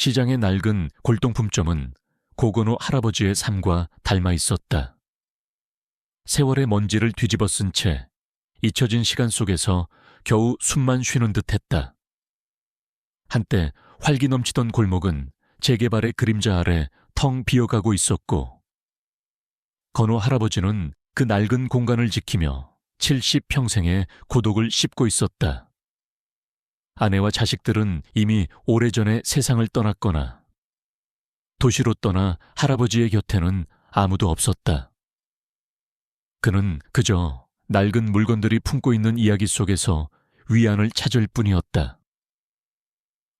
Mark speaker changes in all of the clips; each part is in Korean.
Speaker 1: 시장의 낡은 골동품점은 고건호 할아버지의 삶과 닮아 있었다. 세월의 먼지를 뒤집어 쓴 채 잊혀진 시간 속에서 겨우 숨만 쉬는 듯했다. 한때 활기 넘치던 골목은 재개발의 그림자 아래 텅 비어가고 있었고, 건호 할아버지는 그 낡은 공간을 지키며 70평생의 고독을 씹고 있었다. 아내와 자식들은 이미 오래전에 세상을 떠났거나 도시로 떠나 할아버지의 곁에는 아무도 없었다. 그는 그저 낡은 물건들이 품고 있는 이야기 속에서 위안을 찾을 뿐이었다.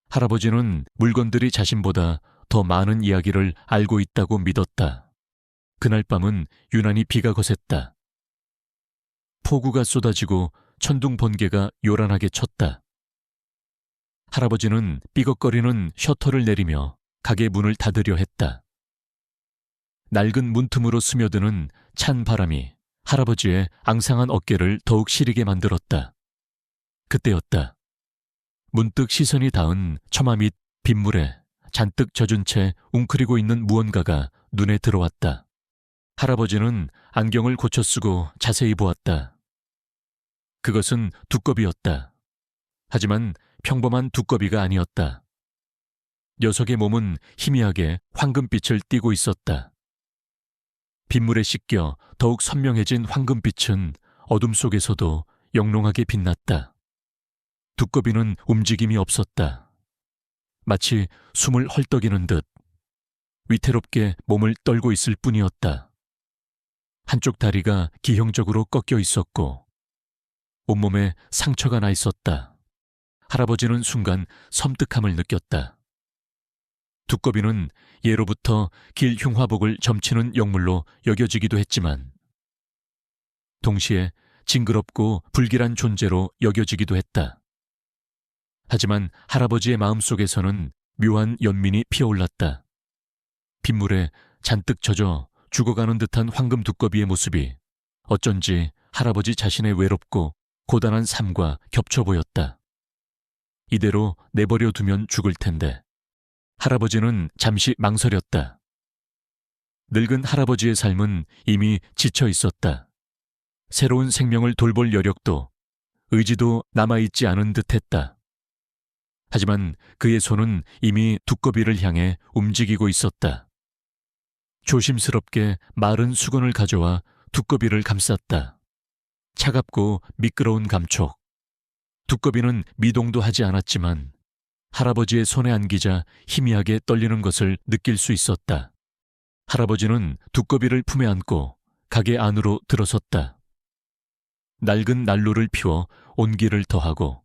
Speaker 1: 할아버지는 물건들이 자신보다 더 많은 이야기를 알고 있다고 믿었다. 그날 밤은 유난히 비가 거셌다. 폭우가 쏟아지고 천둥 번개가 요란하게 쳤다. 할아버지는 삐걱거리는 셔터를 내리며 가게 문을 닫으려 했다. 낡은 문틈으로 스며드는 찬 바람이 할아버지의 앙상한 어깨를 더욱 시리게 만들었다. 그때였다. 문득 시선이 닿은 처마 밑 빗물에 잔뜩 젖은 채 웅크리고 있는 무언가가 눈에 들어왔다. 할아버지는 안경을 고쳐 쓰고 자세히 보았다. 그것은 두꺼비였다. 하지만 평범한 두꺼비가 아니었다. 녀석의 몸은 희미하게 황금빛을 띠고 있었다. 빗물에 씻겨 더욱 선명해진 황금빛은 어둠 속에서도 영롱하게 빛났다. 두꺼비는 움직임이 없었다. 마치 숨을 헐떡이는 듯 위태롭게 몸을 떨고 있을 뿐이었다. 한쪽 다리가 기형적으로 꺾여 있었고 온몸에 상처가 나 있었다. 할아버지는 순간 섬뜩함을 느꼈다. 두꺼비는 예로부터 길 흉화복을 점치는 영물로 여겨지기도 했지만 동시에 징그럽고 불길한 존재로 여겨지기도 했다. 하지만 할아버지의 마음속에서는 묘한 연민이 피어올랐다. 빗물에 잔뜩 젖어 죽어가는 듯한 황금 두꺼비의 모습이 어쩐지 할아버지 자신의 외롭고 고단한 삶과 겹쳐 보였다. 이대로 내버려 두면 죽을 텐데. 할아버지는 잠시 망설였다. 늙은 할아버지의 삶은 이미 지쳐 있었다. 새로운 생명을 돌볼 여력도 의지도 남아있지 않은 듯했다. 하지만 그의 손은 이미 두꺼비를 향해 움직이고 있었다. 조심스럽게 마른 수건을 가져와 두꺼비를 감쌌다. 차갑고 미끄러운 감촉. 두꺼비는 미동도 하지 않았지만 할아버지의 손에 안기자 희미하게 떨리는 것을 느낄 수 있었다. 할아버지는 두꺼비를 품에 안고 가게 안으로 들어섰다. 낡은 난로를 피워 온기를 더하고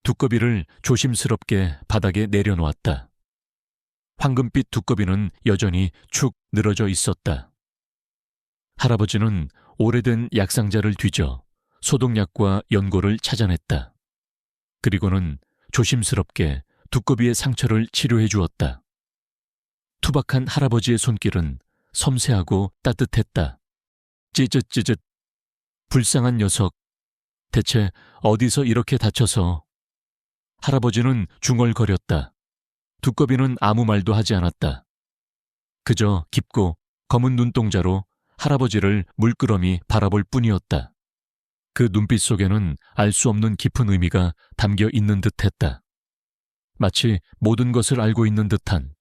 Speaker 1: 두꺼비를 조심스럽게 바닥에 내려놓았다. 황금빛 두꺼비는 여전히 축 늘어져 있었다. 할아버지는 오래된 약상자를 뒤져 소독약과 연고를 찾아냈다. 그리고는 조심스럽게 두꺼비의 상처를 치료해 주었다. 투박한 할아버지의 손길은 섬세하고 따뜻했다. 찌쯧찌쯧. 불쌍한 녀석. 대체 어디서 이렇게 다쳐서. 할아버지는 중얼거렸다. 두꺼비는 아무 말도 하지 않았다. 그저 깊고 검은 눈동자로 할아버지를 물끄러미 바라볼 뿐이었다. 그 눈빛 속에는 알 수 없는 깊은 의미가 담겨 있는 듯했다. 마치 모든 것을 알고 있는 듯한,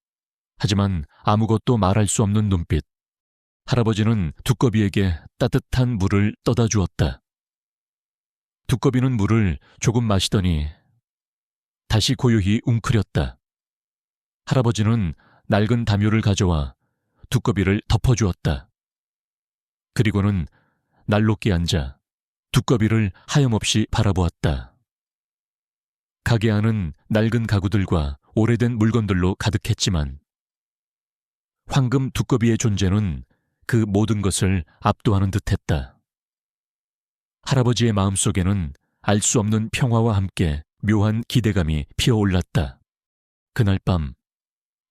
Speaker 1: 하지만 아무것도 말할 수 없는 눈빛. 할아버지는 두꺼비에게 따뜻한 물을 떠다 주었다. 두꺼비는 물을 조금 마시더니 다시 고요히 웅크렸다. 할아버지는 낡은 담요를 가져와 두꺼비를 덮어주었다. 그리고는 난로께 앉아 두꺼비를 하염없이 바라보았다. 가게 안은 낡은 가구들과 오래된 물건들로 가득했지만 황금 두꺼비의 존재는 그 모든 것을 압도하는 듯했다. 할아버지의 마음속에는 알 수 없는 평화와 함께 묘한 기대감이 피어올랐다. 그날 밤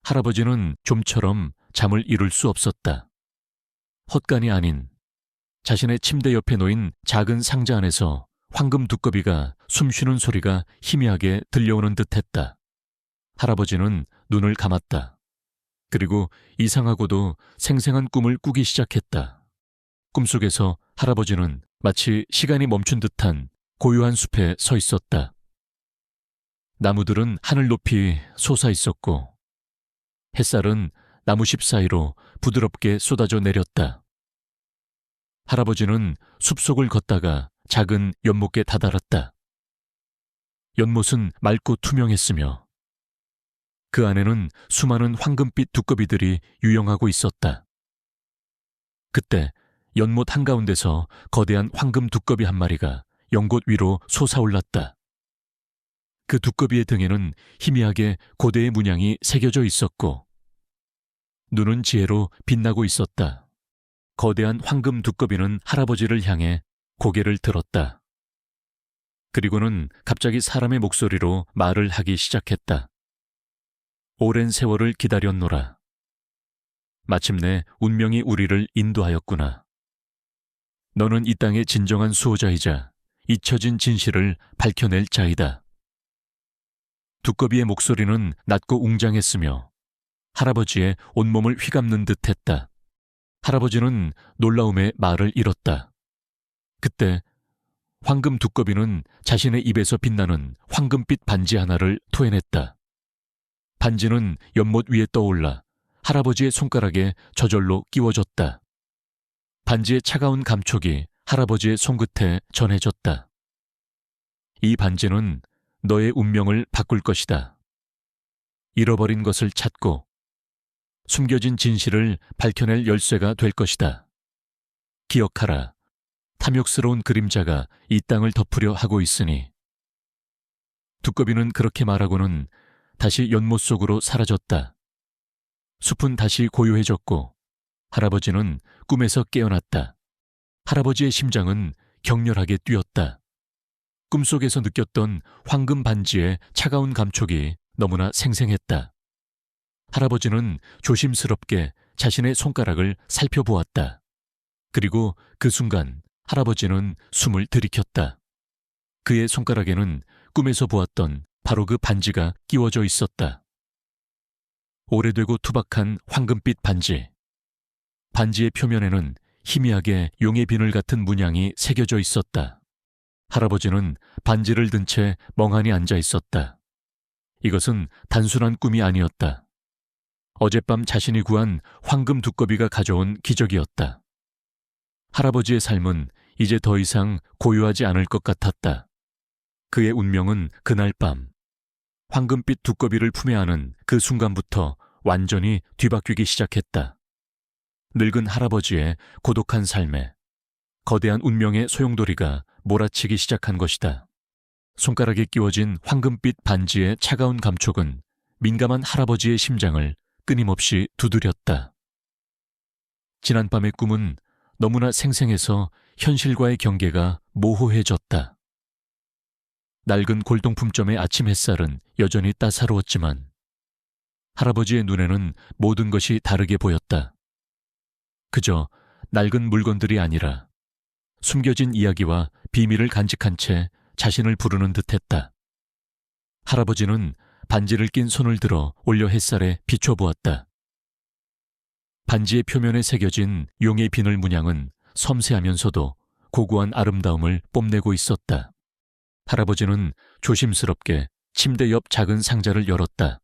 Speaker 1: 할아버지는 좀처럼 잠을 이룰 수 없었다. 헛간이 아닌 자신의 침대 옆에 놓인 작은 상자 안에서 황금 두꺼비가 숨쉬는 소리가 희미하게 들려오는 듯했다. 할아버지는 눈을 감았다. 그리고 이상하고도 생생한 꿈을 꾸기 시작했다. 꿈속에서 할아버지는 마치 시간이 멈춘 듯한 고요한 숲에 서 있었다. 나무들은 하늘 높이 솟아 있었고 햇살은 나무십 사이로 부드럽게 쏟아져 내렸다. 할아버지는 숲속을 걷다가 작은 연못에 다다랐다. 연못은 맑고 투명했으며 그 안에는 수많은 황금빛 두꺼비들이 유영하고 있었다. 그때 연못 한가운데서 거대한 황금 두꺼비 한 마리가 연꽃 위로 솟아올랐다. 그 두꺼비의 등에는 희미하게 고대의 문양이 새겨져 있었고 눈은 지혜로 빛나고 있었다. 거대한 황금 두꺼비는 할아버지를 향해 고개를 들었다. 그리고는 갑자기 사람의 목소리로 말을 하기 시작했다. 오랜 세월을 기다렸노라. 마침내 운명이 우리를 인도하였구나. 너는 이 땅의 진정한 수호자이자 잊혀진 진실을 밝혀낼 자이다. 두꺼비의 목소리는 낮고 웅장했으며 할아버지의 온몸을 휘감는 듯했다. 할아버지는 놀라움에 말을 잃었다. 그때 황금 두꺼비는 자신의 입에서 빛나는 황금빛 반지 하나를 토해냈다. 반지는 연못 위에 떠올라 할아버지의 손가락에 저절로 끼워졌다. 반지의 차가운 감촉이 할아버지의 손끝에 전해졌다. 이 반지는 너의 운명을 바꿀 것이다. 잃어버린 것을 찾고 숨겨진 진실을 밝혀낼 열쇠가 될 것이다. 기억하라. 탐욕스러운 그림자가 이 땅을 덮으려 하고 있으니. 두꺼비는 그렇게 말하고는 다시 연못 속으로 사라졌다. 숲은 다시 고요해졌고 할아버지는 꿈에서 깨어났다. 할아버지의 심장은 격렬하게 뛰었다. 꿈속에서 느꼈던 황금 반지의 차가운 감촉이 너무나 생생했다. 할아버지는 조심스럽게 자신의 손가락을 살펴보았다. 그리고 그 순간 할아버지는 숨을 들이켰다. 그의 손가락에는 꿈에서 보았던 바로 그 반지가 끼워져 있었다. 오래되고 투박한 황금빛 반지. 반지의 표면에는 희미하게 용의 비늘 같은 문양이 새겨져 있었다. 할아버지는 반지를 든 채 멍하니 앉아 있었다. 이것은 단순한 꿈이 아니었다. 어젯밤 자신이 구한 황금 두꺼비가 가져온 기적이었다. 할아버지의 삶은 이제 더 이상 고요하지 않을 것 같았다. 그의 운명은 그날 밤 황금빛 두꺼비를 품에 안은 그 순간부터 완전히 뒤바뀌기 시작했다. 늙은 할아버지의 고독한 삶에 거대한 운명의 소용돌이가 몰아치기 시작한 것이다. 손가락에 끼워진 황금빛 반지의 차가운 감촉은 민감한 할아버지의 심장을 끊임없이 두드렸다. 지난밤의 꿈은 너무나 생생해서 현실과의 경계가 모호해졌다. 낡은 골동품점의 아침 햇살은 여전히 따사로웠지만 할아버지의 눈에는 모든 것이 다르게 보였다. 그저 낡은 물건들이 아니라 숨겨진 이야기와 비밀을 간직한 채 자신을 부르는 듯했다. 할아버지는 반지를 낀 손을 들어 올려 햇살에 비춰보았다. 반지의 표면에 새겨진 용의 비늘 문양은 섬세하면서도 고고한 아름다움을 뽐내고 있었다. 할아버지는 조심스럽게 침대 옆 작은 상자를 열었다.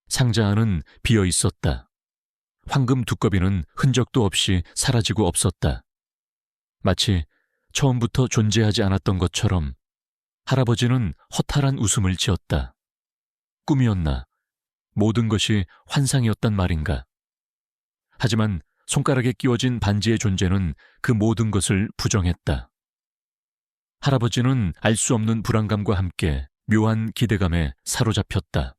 Speaker 1: 상자 안은 비어 있었다. 황금 두꺼비는 흔적도 없이 사라지고 없었다. 마치 처음부터 존재하지 않았던 것처럼 할아버지는 허탈한 웃음을 지었다. 꿈이었나? 모든 것이 환상이었단 말인가? 하지만 손가락에 끼워진 반지의 존재는 그 모든 것을 부정했다. 할아버지는 알 수 없는 불안감과 함께 묘한 기대감에 사로잡혔다.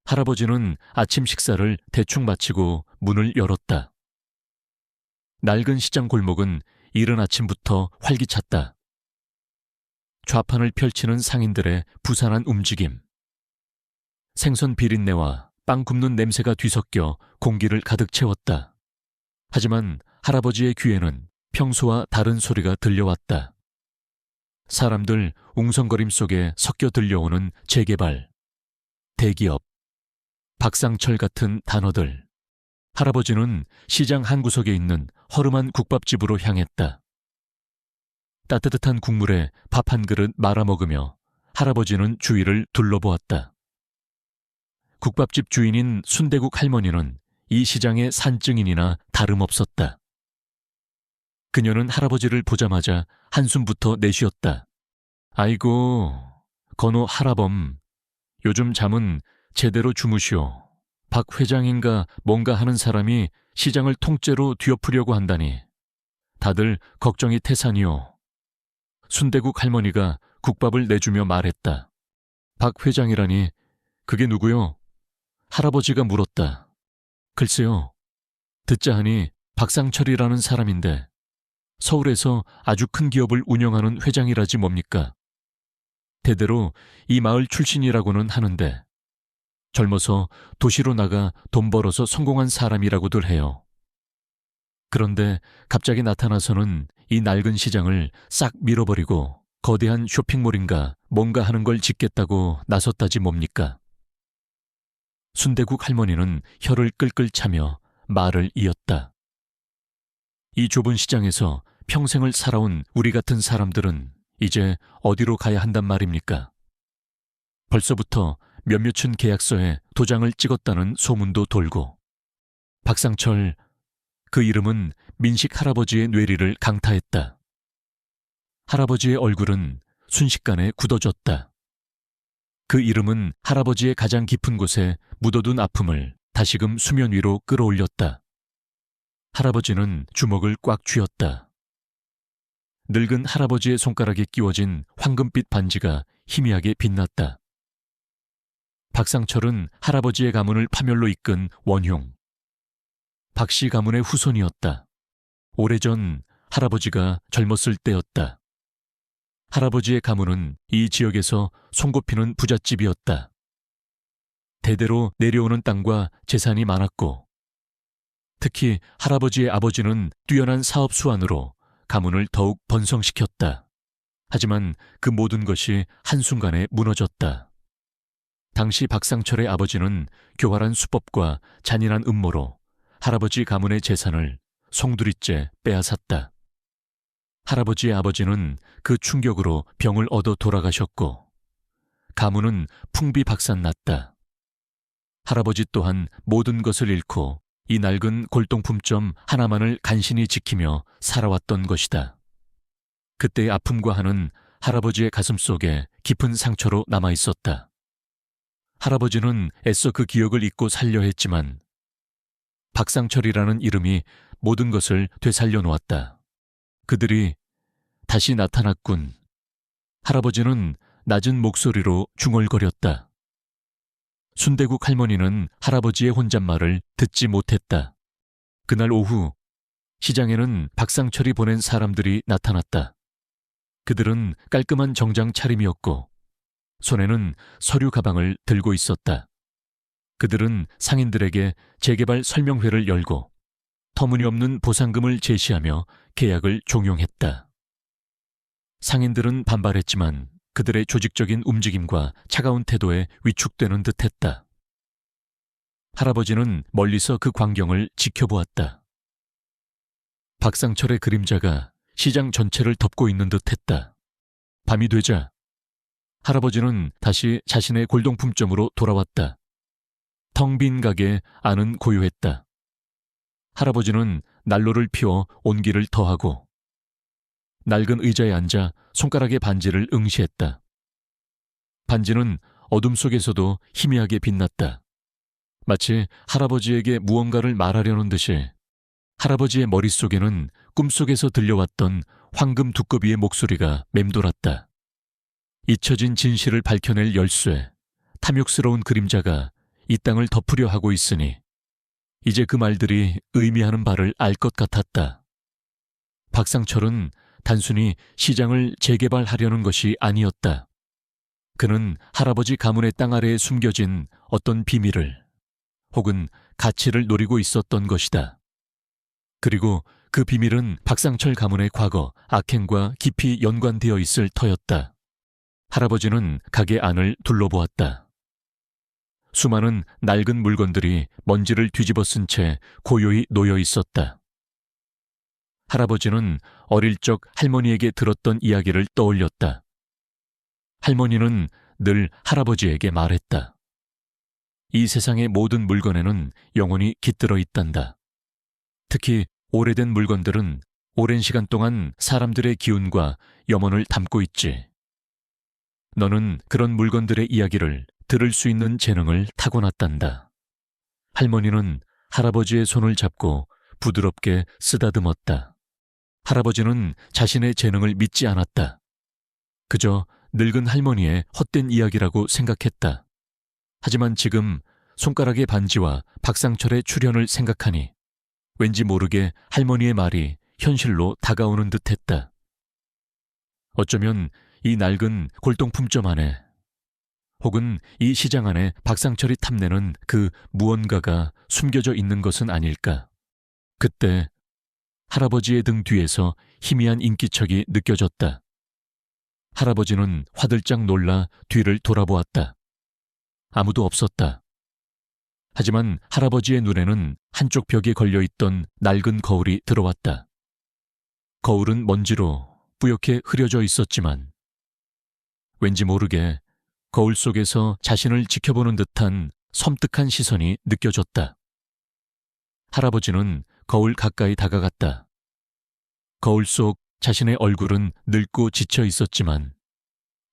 Speaker 1: 할아버지는 아침 식사를 대충 마치고 문을 열었다. 낡은 시장 골목은 이른 아침부터 활기찼다. 좌판을 펼치는 상인들의 부산한 움직임. 생선 비린내와 빵 굽는 냄새가 뒤섞여 공기를 가득 채웠다. 하지만 할아버지의 귀에는 평소와 다른 소리가 들려왔다. 사람들 웅성거림 속에 섞여 들려오는 재개발, 대기업, 박상철 같은 단어들. 할아버지는 시장 한 구석에 있는 허름한 국밥집으로 향했다. 따뜻한 국물에 밥 한 그릇 말아 먹으며 할아버지는 주위를 둘러보았다. 국밥집 주인인 순대국 할머니는 이 시장의 산증인이나 다름없었다. 그녀는 할아버지를 보자마자 한숨부터 내쉬었다. 아이고, 건호 할아범, 요즘 잠은 제대로 주무시오. 박 회장인가 뭔가 하는 사람이 시장을 통째로 뒤엎으려고 한다니. 다들 걱정이 태산이오. 순대국 할머니가 국밥을 내주며 말했다. 박 회장이라니, 그게 누구요? 할아버지가 물었다. 글쎄요, 듣자 하니 박상철이라는 사람인데 서울에서 아주 큰 기업을 운영하는 회장이라지 뭡니까? 대대로 이 마을 출신이라고는 하는데 젊어서 도시로 나가 돈 벌어서 성공한 사람이라고들 해요. 그런데 갑자기 나타나서는 이 낡은 시장을 싹 밀어버리고 거대한 쇼핑몰인가 뭔가 하는 걸 짓겠다고 나섰다지 뭡니까? 순대국 할머니는 혀를 끌끌 차며 말을 이었다. 이 좁은 시장에서 평생을 살아온 우리 같은 사람들은 이제 어디로 가야 한단 말입니까? 벌써부터 몇몇은 계약서에 도장을 찍었다는 소문도 돌고 박상철, 그 이름은 민식 할아버지의 뇌리를 강타했다. 할아버지의 얼굴은 순식간에 굳어졌다. 그 이름은 할아버지의 가장 깊은 곳에 묻어둔 아픔을 다시금 수면 위로 끌어올렸다. 할아버지는 주먹을 꽉 쥐었다. 늙은 할아버지의 손가락에 끼워진 황금빛 반지가 희미하게 빛났다. 박상철은 할아버지의 가문을 파멸로 이끈 원흉, 박씨 가문의 후손이었다. 오래전 할아버지가 젊었을 때였다. 할아버지의 가문은 이 지역에서 손꼽히는 부잣집이었다. 대대로 내려오는 땅과 재산이 많았고 특히 할아버지의 아버지는 뛰어난 사업 수완으로 가문을 더욱 번성시켰다. 하지만 그 모든 것이 한순간에 무너졌다. 당시 박상철의 아버지는 교활한 수법과 잔인한 음모로 할아버지 가문의 재산을 송두리째 빼앗았다. 할아버지의 아버지는 그 충격으로 병을 얻어 돌아가셨고 가문은 풍비박산났다. 할아버지 또한 모든 것을 잃고 이 낡은 골동품점 하나만을 간신히 지키며 살아왔던 것이다. 그때의 아픔과 한은 할아버지의 가슴속에 깊은 상처로 남아있었다. 할아버지는 애써 그 기억을 잊고 살려 했지만 박상철이라는 이름이 모든 것을 되살려 놓았다. 그들이 다시 나타났군. 할아버지는 낮은 목소리로 중얼거렸다. 순대국 할머니는 할아버지의 혼잣말을 듣지 못했다. 그날 오후 시장에는 박상철이 보낸 사람들이 나타났다. 그들은 깔끔한 정장 차림이었고 손에는 서류 가방을 들고 있었다. 그들은 상인들에게 재개발 설명회를 열고 터무니없는 보상금을 제시하며 계약을 종용했다. 상인들은 반발했지만 그들의 조직적인 움직임과 차가운 태도에 위축되는 듯했다. 할아버지는 멀리서 그 광경을 지켜보았다. 박상철의 그림자가 시장 전체를 덮고 있는 듯했다. 밤이 되자 할아버지는 다시 자신의 골동품점으로 돌아왔다. 텅 빈 가게 안은 고요했다. 할아버지는 난로를 피워 온기를 더하고 낡은 의자에 앉아 손가락에 반지를 응시했다. 반지는 어둠 속에서도 희미하게 빛났다. 마치 할아버지에게 무언가를 말하려는 듯이 할아버지의 머릿속에는 꿈속에서 들려왔던 황금 두꺼비의 목소리가 맴돌았다. 잊혀진 진실을 밝혀낼 열쇠, 탐욕스러운 그림자가 이 땅을 덮으려 하고 있으니 이제 그 말들이 의미하는 바를 알 것 같았다. 박상철은 단순히 시장을 재개발하려는 것이 아니었다. 그는 할아버지 가문의 땅 아래에 숨겨진 어떤 비밀을 혹은 가치를 노리고 있었던 것이다. 그리고 그 비밀은 박상철 가문의 과거 악행과 깊이 연관되어 있을 터였다. 할아버지는 가게 안을 둘러보았다. 수많은 낡은 물건들이 먼지를 뒤집어 쓴 채 고요히 놓여 있었다. 할아버지는 어릴 적 할머니에게 들었던 이야기를 떠올렸다. 할머니는 늘 할아버지에게 말했다. 이 세상의 모든 물건에는 영혼이 깃들어 있단다. 특히 오래된 물건들은 오랜 시간 동안 사람들의 기운과 염원을 담고 있지. 너는 그런 물건들의 이야기를 들을 수 있는 재능을 타고났단다. 할머니는 할아버지의 손을 잡고 부드럽게 쓰다듬었다. 할아버지는 자신의 재능을 믿지 않았다. 그저 늙은 할머니의 헛된 이야기라고 생각했다. 하지만 지금 손가락의 반지와 박상철의 출연을 생각하니 왠지 모르게 할머니의 말이 현실로 다가오는 듯했다. 어쩌면 이 낡은 골동품점 안에 혹은 이 시장 안에 박상철이 탐내는 그 무언가가 숨겨져 있는 것은 아닐까. 그때 할아버지의 등 뒤에서 희미한 인기척이 느껴졌다. 할아버지는 화들짝 놀라 뒤를 돌아보았다. 아무도 없었다. 하지만 할아버지의 눈에는 한쪽 벽에 걸려있던 낡은 거울이 들어왔다. 거울은 먼지로 뿌옇게 흐려져 있었지만 왠지 모르게 거울 속에서 자신을 지켜보는 듯한 섬뜩한 시선이 느껴졌다. 할아버지는 거울 가까이 다가갔다. 거울 속 자신의 얼굴은 늙고 지쳐 있었지만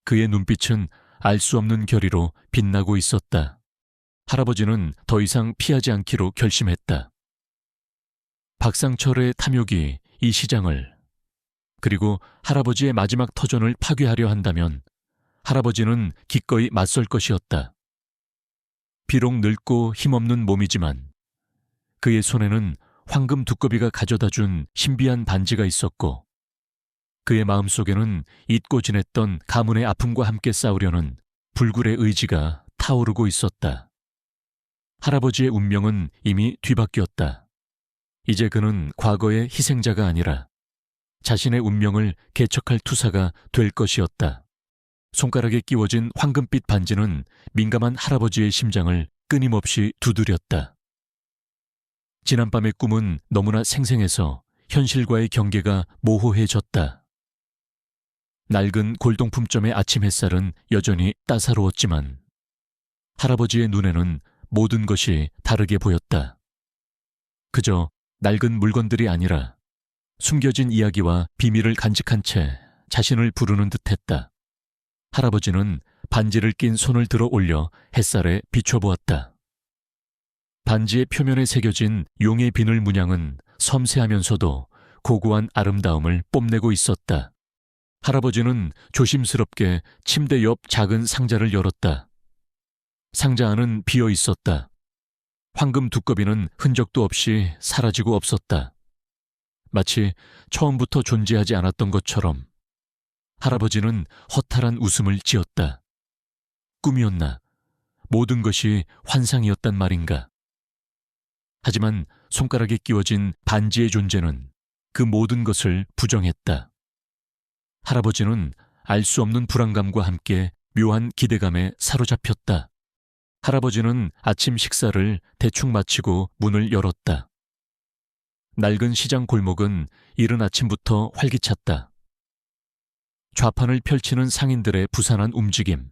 Speaker 1: 그의 눈빛은 알 수 없는 결의로 빛나고 있었다. 할아버지는 더 이상 피하지 않기로 결심했다. 박상철의 탐욕이 이 시장을 그리고 할아버지의 마지막 터전을 파괴하려 한다면 할아버지는 기꺼이 맞설 것이었다. 비록 늙고 힘없는 몸이지만 그의 손에는 황금 두꺼비가 가져다 준 신비한 반지가 있었고 그의 마음속에는 잊고 지냈던 가문의 아픔과 함께 싸우려는 불굴의 의지가 타오르고 있었다. 할아버지의 운명은 이미 뒤바뀌었다. 이제 그는 과거의 희생자가 아니라 자신의 운명을 개척할 투사가 될 것이었다. 손가락에 끼워진 황금빛 반지는 민감한 할아버지의 심장을 끊임없이 두드렸다. 지난밤의 꿈은 너무나 생생해서 현실과의 경계가 모호해졌다. 낡은 골동품점의 아침 햇살은 여전히 따사로웠지만 할아버지의 눈에는 모든 것이 다르게 보였다. 그저 낡은 물건들이 아니라 숨겨진 이야기와 비밀을 간직한 채 자신을 부르는 듯했다. 할아버지는 반지를 낀 손을 들어 올려 햇살에 비춰보았다. 반지의 표면에 새겨진 용의 비늘 문양은 섬세하면서도 고고한 아름다움을 뽐내고 있었다. 할아버지는 조심스럽게 침대 옆 작은 상자를 열었다. 상자 안은 비어 있었다. 황금 두꺼비는 흔적도 없이 사라지고 없었다. 마치 처음부터 존재하지 않았던 것처럼 할아버지는 허탈한 웃음을 지었다. 꿈이었나? 모든 것이 환상이었단 말인가? 하지만 손가락에 끼워진 반지의 존재는 그 모든 것을 부정했다. 할아버지는 알 수 없는 불안감과 함께 묘한 기대감에 사로잡혔다. 할아버지는 아침 식사를 대충 마치고 문을 열었다. 낡은 시장 골목은 이른 아침부터 활기찼다. 좌판을 펼치는 상인들의 부산한 움직임.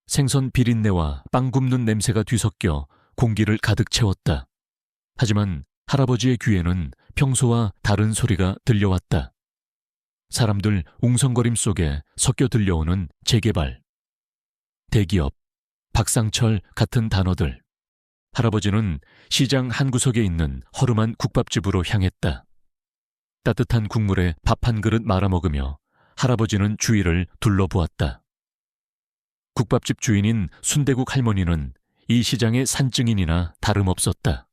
Speaker 1: 생선 비린내와 빵 굽는 냄새가 뒤섞여 공기를 가득 채웠다. 하지만 할아버지의 귀에는 평소와 다른 소리가 들려왔다. 사람들 웅성거림 속에 섞여 들려오는 재개발, 대기업, 박상철 같은 단어들. 할아버지는 시장 한 구석에 있는 허름한 국밥집으로 향했다. 따뜻한 국물에 밥 한 그릇 말아먹으며 할아버지는 주위를 둘러보았다. 국밥집 주인인 순대국 할머니는 이 시장의 산증인이나 다름없었다.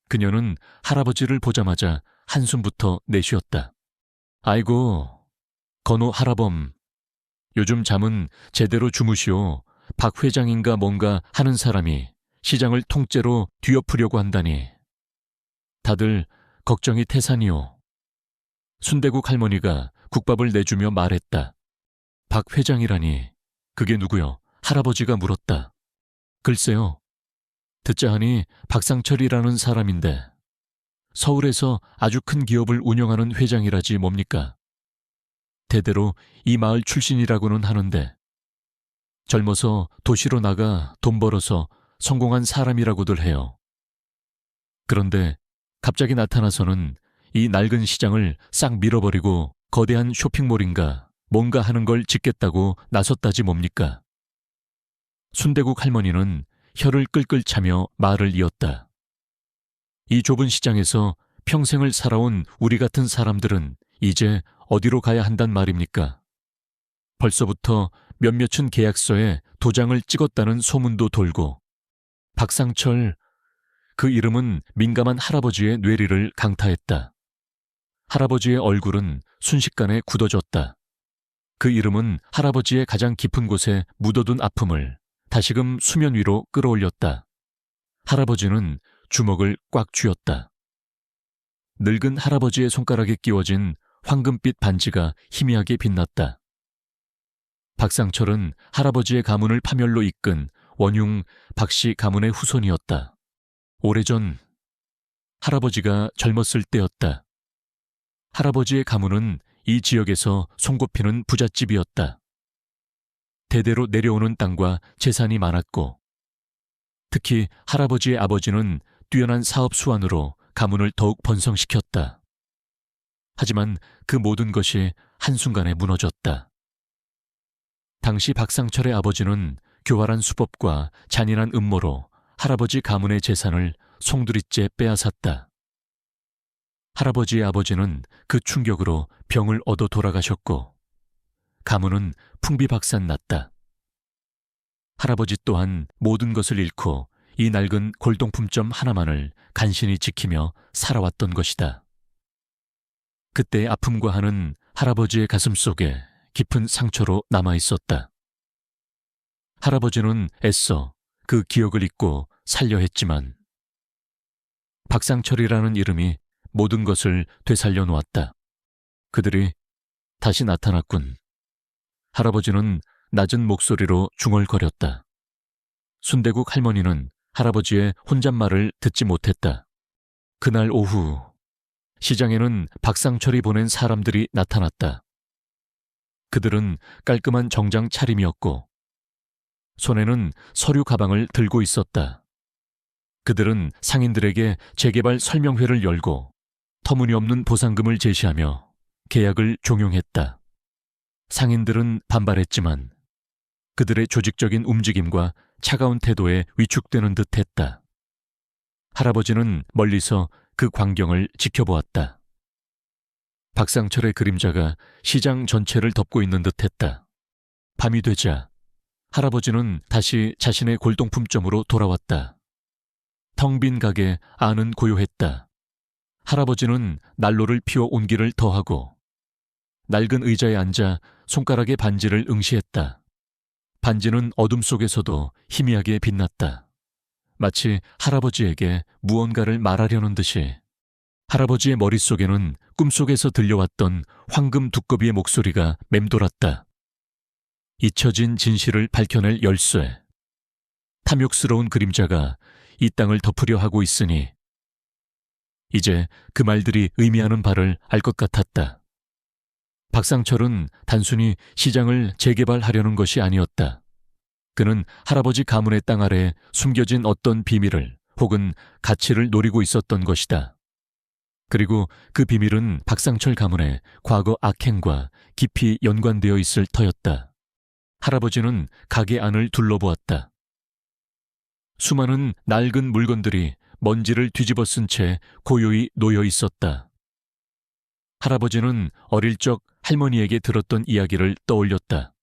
Speaker 1: 그녀는 할아버지를 보자마자 한숨부터 내쉬었다. 아이고, 건호 할아범. 요즘 잠은 제대로 주무시오. 박 회장인가 뭔가 하는 사람이 시장을 통째로 뒤엎으려고 한다니. 다들 걱정이 태산이오. 순대국 할머니가 국밥을 내주며 말했다. 박 회장이라니. 그게 누구요? 할아버지가 물었다. 글쎄요. 듣자 하니 박상철이라는 사람인데 서울에서 아주 큰 기업을 운영하는 회장이라지 뭡니까? 대대로 이 마을 출신이라고는 하는데 젊어서 도시로 나가 돈 벌어서 성공한 사람이라고들 해요. 그런데 갑자기 나타나서는 이 낡은 시장을 싹 밀어버리고 거대한 쇼핑몰인가 뭔가 하는 걸 짓겠다고 나섰다지 뭡니까? 순대국 할머니는 혀를 끌끌 차며 말을 이었다. 이 좁은 시장에서 평생을 살아온 우리 같은 사람들은 이제 어디로 가야 한단 말입니까? 벌써부터 몇몇은 계약서에 도장을 찍었다는 소문도 돌고 박상철, 그 이름은 민감한 할아버지의 뇌리를 강타했다. 할아버지의 얼굴은 순식간에 굳어졌다. 그 이름은 할아버지의 가장 깊은 곳에 묻어둔 아픔을 다시금 수면 위로 끌어올렸다. 할아버지는 주먹을 꽉 쥐었다. 늙은 할아버지의 손가락에 끼워진 황금빛 반지가 희미하게 빛났다. 박상철은 할아버지의 가문을 파멸로 이끈 원흉 박씨 가문의 후손이었다. 오래전 할아버지가 젊었을 때였다. 할아버지의 가문은 이 지역에서 손꼽히는 부잣집이었다. 대대로 내려오는 땅과 재산이 많았고 특히 할아버지의 아버지는 뛰어난 사업 수완으로 가문을 더욱 번성시켰다. 하지만 그 모든 것이 한순간에 무너졌다. 당시 박상철의 아버지는 교활한 수법과 잔인한 음모로 할아버지 가문의 재산을 송두리째 빼앗았다. 할아버지의 아버지는 그 충격으로 병을 얻어 돌아가셨고 가문은 풍비박산났다. 할아버지 또한 모든 것을 잃고 이 낡은 골동품점 하나만을 간신히 지키며 살아왔던 것이다. 그때의 아픔과 한은 할아버지의 가슴 속에 깊은 상처로 남아있었다. 할아버지는 애써 그 기억을 잊고 살려 했지만 박상철이라는 이름이 모든 것을 되살려 놓았다. 그들이 다시 나타났군. 할아버지는 낮은 목소리로 중얼거렸다. 순대국 할머니는 할아버지의 혼잣말을 듣지 못했다. 그날 오후 시장에는 박상철이 보낸 사람들이 나타났다. 그들은 깔끔한 정장 차림이었고 손에는 서류 가방을 들고 있었다. 그들은 상인들에게 재개발 설명회를 열고 터무니없는 보상금을 제시하며 계약을 종용했다. 상인들은 반발했지만 그들의 조직적인 움직임과 차가운 태도에 위축되는 듯했다. 할아버지는 멀리서 그 광경을 지켜보았다. 박상철의 그림자가 시장 전체를 덮고 있는 듯했다. 밤이 되자 할아버지는 다시 자신의 골동품점으로 돌아왔다. 텅 빈 가게 안은 고요했다. 할아버지는 난로를 피워 온기를 더하고 낡은 의자에 앉아 손가락에 반지를 응시했다. 반지는 어둠 속에서도 희미하게 빛났다. 마치 할아버지에게 무언가를 말하려는 듯이 할아버지의 머릿속에는 꿈속에서 들려왔던 황금 두꺼비의 목소리가 맴돌았다. 잊혀진 진실을 밝혀낼 열쇠. 탐욕스러운 그림자가 이 땅을 덮으려 하고 있으니 이제 그 말들이 의미하는 바를 알 것 같았다. 박상철은 단순히 시장을 재개발하려는 것이 아니었다. 그는 할아버지 가문의 땅 아래 숨겨진 어떤 비밀을 혹은 가치를 노리고 있었던 것이다. 그리고 그 비밀은 박상철 가문의 과거 악행과 깊이 연관되어 있을 터였다. 할아버지는 가게 안을 둘러보았다. 수많은 낡은 물건들이 먼지를 뒤집어 쓴 채 고요히 놓여 있었다. 할아버지는 어릴 적 할머니에게 들었던 이야기를 떠올렸다.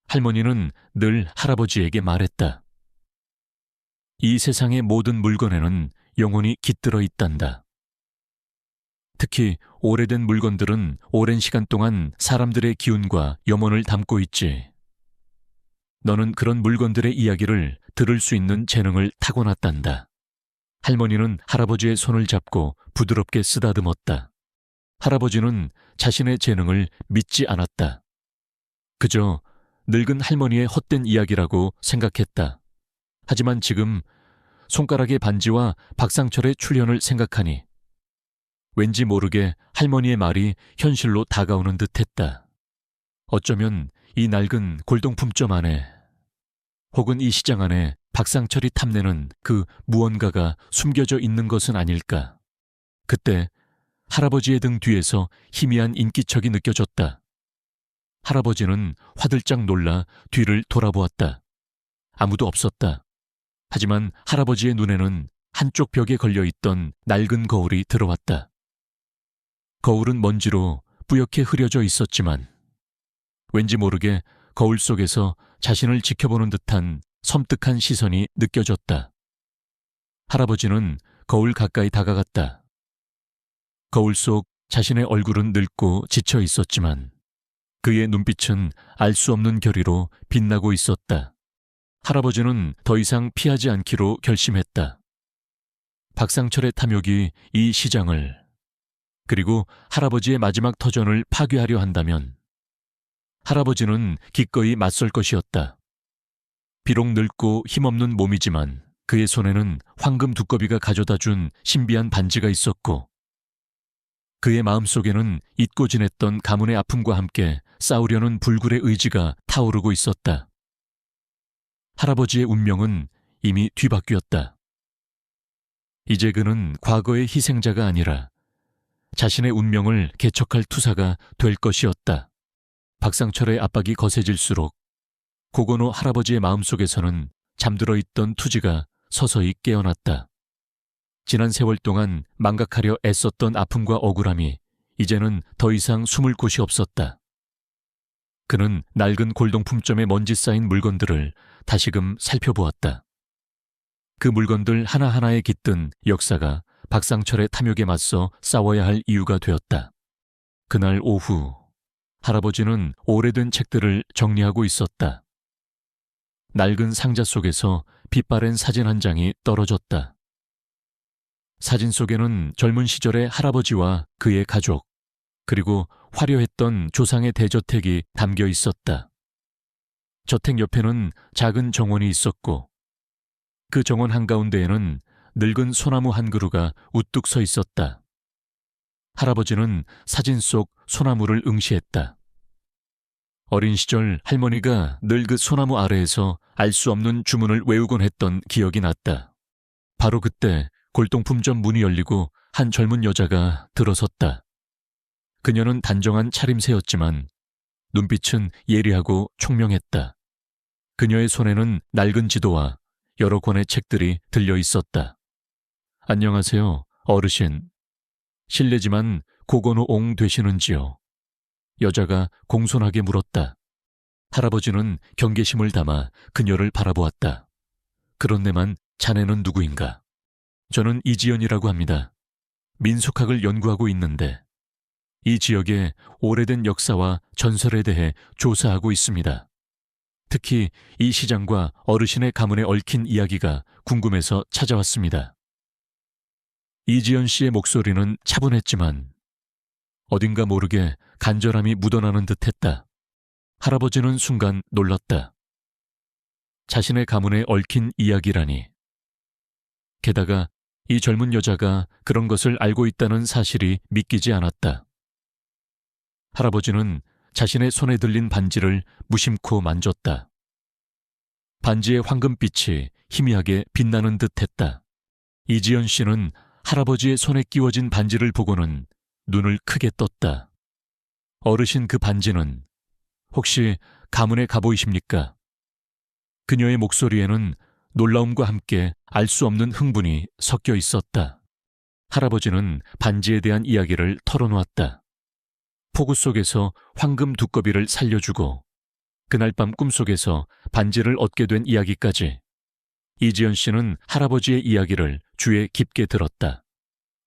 Speaker 1: 할머니는 늘 할아버지에게 말했다. 이 세상의 모든 물건에는 영혼이 깃들어 있단다. 특히 오래된 물건들은 오랜 시간 동안 사람들의 기운과 염원을 담고 있지. 너는 그런 물건들의 이야기를 들을 수 있는 재능을 타고났단다. 할머니는 할아버지의 손을 잡고 부드럽게 쓰다듬었다. 할아버지는 자신의 재능을 믿지 않았다. 그저 늙은 할머니의 헛된 이야기라고 생각했다. 하지만 지금 손가락의 반지와 박상철의 출연을 생각하니 왠지 모르게 할머니의 말이 현실로 다가오는 듯했다. 어쩌면 이 낡은 골동품점 안에 혹은 이 시장 안에 박상철이 탐내는 그 무언가가 숨겨져 있는 것은 아닐까. 그때 할아버지의 등 뒤에서 희미한 인기척이 느껴졌다. 할아버지는 화들짝 놀라 뒤를 돌아보았다. 아무도 없었다. 하지만 할아버지의 눈에는 한쪽 벽에 걸려있던 낡은 거울이 들어왔다. 거울은 먼지로 뿌옇게 흐려져 있었지만 왠지 모르게 거울 속에서 자신을 지켜보는 듯한 섬뜩한 시선이 느껴졌다. 할아버지는 거울 가까이 다가갔다. 거울 속 자신의 얼굴은 늙고 지쳐 있었지만 그의 눈빛은 알 수 없는 결의로 빛나고 있었다. 할아버지는 더 이상 피하지 않기로 결심했다. 박상철의 탐욕이 이 시장을 그리고 할아버지의 마지막 터전을 파괴하려 한다면 할아버지는 기꺼이 맞설 것이었다. 비록 늙고 힘없는 몸이지만 그의 손에는 황금 두꺼비가 가져다 준 신비한 반지가 있었고 그의 마음속에는 잊고 지냈던 가문의 아픔과 함께 싸우려는 불굴의 의지가 타오르고 있었다. 할아버지의 운명은 이미 뒤바뀌었다. 이제 그는 과거의 희생자가 아니라 자신의 운명을 개척할 투사가 될 것이었다. 박상철의 압박이 거세질수록 고건호 할아버지의 마음속에서는 잠들어 있던 투지가 서서히 깨어났다. 지난 세월 동안 망각하려 애썼던 아픔과 억울함이 이제는 더 이상 숨을 곳이 없었다. 그는 낡은 골동품점에 먼지 쌓인 물건들을 다시금 살펴보았다. 그 물건들 하나하나에 깃든 역사가 박상철의 탐욕에 맞서 싸워야 할 이유가 되었다. 그날 오후 할아버지는 오래된 책들을 정리하고 있었다. 낡은 상자 속에서 빛바랜 사진 한 장이 떨어졌다. 사진 속에는 젊은 시절의 할아버지와 그의 가족, 그리고 화려했던 조상의 대저택이 담겨 있었다. 저택 옆에는 작은 정원이 있었고 그 정원 한가운데에는 늙은 소나무 한 그루가 우뚝 서 있었다. 할아버지는 사진 속 소나무를 응시했다. 어린 시절 할머니가 늘 그 소나무 아래에서 알 수 없는 주문을 외우곤 했던 기억이 났다. 바로 그때 골동품점 문이 열리고 한 젊은 여자가 들어섰다. 그녀는 단정한 차림새였지만 눈빛은 예리하고 총명했다. 그녀의 손에는 낡은 지도와 여러 권의 책들이 들려 있었다. 안녕하세요, 어르신. 실례지만 고건호 옹 되시는지요? 여자가 공손하게 물었다. 할아버지는 경계심을 담아 그녀를 바라보았다. 그런데만 자네는 누구인가? 저는 이지연이라고 합니다. 민속학을 연구하고 있는데 이 지역의 오래된 역사와 전설에 대해 조사하고 있습니다. 특히 이 시장과 어르신의 가문에 얽힌 이야기가 궁금해서 찾아왔습니다. 이지연 씨의 목소리는 차분했지만 어딘가 모르게 간절함이 묻어나는 듯했다. 할아버지는 순간 놀랐다. 자신의 가문에 얽힌 이야기라니. 게다가 이 젊은 여자가 그런 것을 알고 있다는 사실이 믿기지 않았다. 할아버지는 자신의 손에 들린 반지를 무심코 만졌다. 반지의 황금빛이 희미하게 빛나는 듯했다. 이지연 씨는 할아버지의 손에 끼워진 반지를 보고는 눈을 크게 떴다. 어르신, 그 반지는 혹시 가문의 갑오이십니까? 그녀의 목소리에는 놀라움과 함께 알 수 없는 흥분이 섞여 있었다. 할아버지는 반지에 대한 이야기를 털어놓았다. 폭우 속에서 황금 두꺼비를 살려주고 그날 밤 꿈속에서 반지를 얻게 된 이야기까지. 이지연 씨는 할아버지의 이야기를 귀에 깊게 들었다.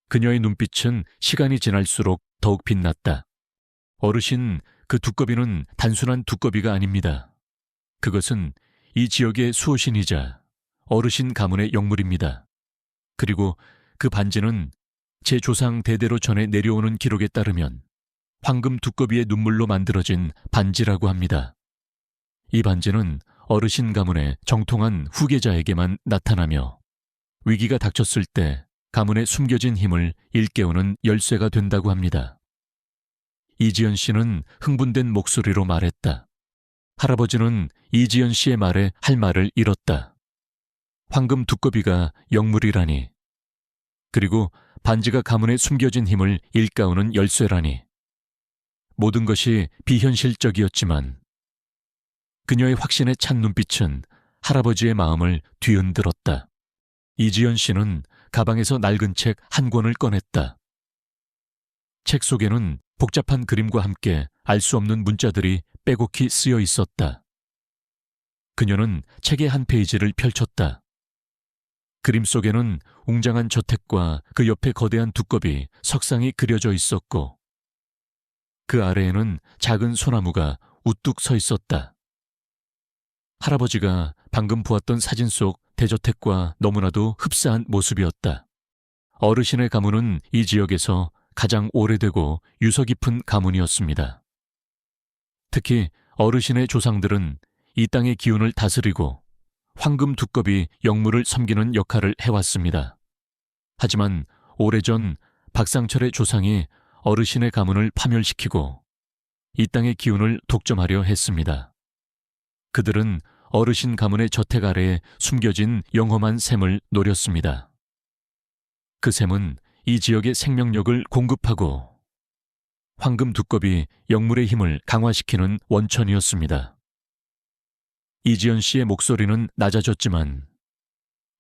Speaker 1: 그녀의 눈빛은 시간이 지날수록 더욱 빛났다. 어르신, 그 두꺼비는 단순한 두꺼비가 아닙니다. 그것은 이 지역의 수호신이자 어르신 가문의 영물입니다. 그리고 그 반지는 제 조상 대대로 전해 내려오는 기록에 따르면 황금 두꺼비의 눈물로 만들어진 반지라고 합니다. 이 반지는 어르신 가문의 정통한 후계자에게만 나타나며 위기가 닥쳤을 때 가문의 숨겨진 힘을 일깨우는 열쇠가 된다고 합니다. 이지연 씨는 흥분된 목소리로 말했다. 할아버지는 이지연 씨의 말에 할 말을 잃었다. 황금 두꺼비가 영물이라니, 그리고 반지가 가문의 숨겨진 힘을 일깨우는 열쇠라니. 모든 것이 비현실적이었지만 그녀의 확신에 찬 눈빛은 할아버지의 마음을 뒤흔들었다. 이지연 씨는 가방에서 낡은 책 한 권을 꺼냈다. 책 속에는 복잡한 그림과 함께 알 수 없는 문자들이 빼곡히 쓰여 있었다. 그녀는 책의 한 페이지를 펼쳤다. 그림 속에는 웅장한 저택과 그 옆에 거대한 두꺼비, 석상이 그려져 있었고 그 아래에는 작은 소나무가 우뚝 서 있었다. 할아버지가 방금 보았던 사진 속 대저택과 너무나도 흡사한 모습이었다. 어르신의 가문은 이 지역에서 가장 오래되고 유서 깊은 가문이었습니다. 특히 어르신의 조상들은 이 땅의 기운을 다스리고 황금 두꺼비 영물을 섬기는 역할을 해왔습니다. 하지만 오래전 박상철의 조상이 어르신의 가문을 파멸시키고 이 땅의 기운을 독점하려 했습니다. 그들은 어르신 가문의 저택 아래에 숨겨진 영험한 샘을 노렸습니다. 그 샘은 이 지역의 생명력을 공급하고 황금 두꺼비 영물의 힘을 강화시키는 원천이었습니다. 이지연 씨의 목소리는 낮아졌지만